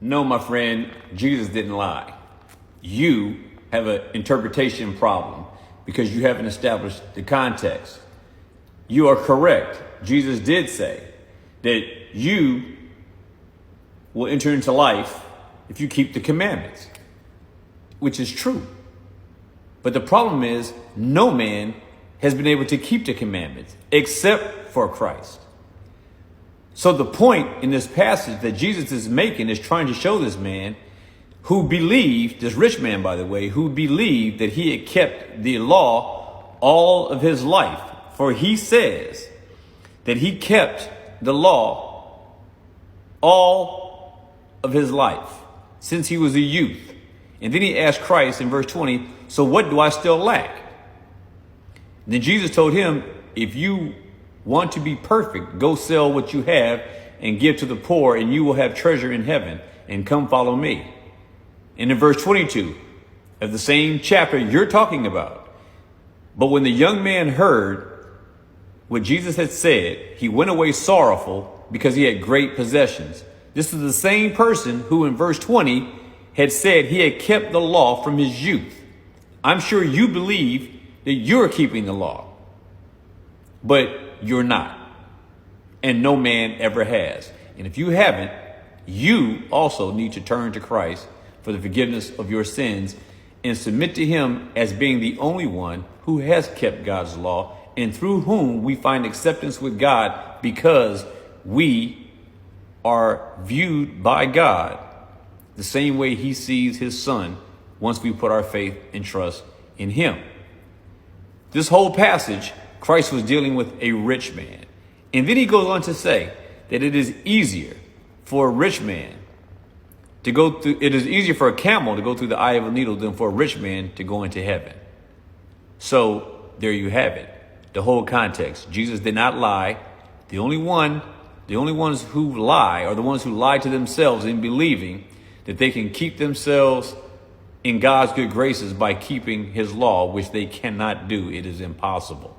No, my friend, Jesus didn't lie. You have an interpretation problem because you haven't established the context. You are correct. Jesus did say that you will enter into life if you keep the commandments, which is true. But the problem is no man has been able to keep the commandments except for Christ. So the point in this passage that Jesus is making is trying to show this man who believed, this rich man, by the way, who believed that he had kept the law all of his life. For he says that he kept the law all of his life since he was a youth. And then he asked Christ in verse 20, so what do I still lack? Then Jesus told him, if you want to be perfect, go sell what you have and give to the poor, and you will have treasure in heaven, and come follow me. And in verse 22 of the same chapter you're talking about, but when the young man heard what Jesus had said, he went away sorrowful because he had great possessions. This is the same person who in verse 20 had said he had kept the law from his youth. I'm sure you believe that you're keeping the law, but you're not. And no man ever has. And if you haven't, you also need to turn to Christ for the forgiveness of your sins and submit to him as being the only one who has kept God's law and through whom we find acceptance with God because we are viewed by God the same way he sees his son once we put our faith and trust in him. This whole passage, Christ was dealing with a rich man. And then he goes on to say that it is easier for a rich man to go through, it is easier for a camel to go through the eye of a needle than for a rich man to go into heaven. So there you have it. The whole context. Jesus did not lie. The only ones who lie are the ones who lie to themselves in believing that they can keep themselves in God's good graces by keeping his law, which they cannot do. It is impossible.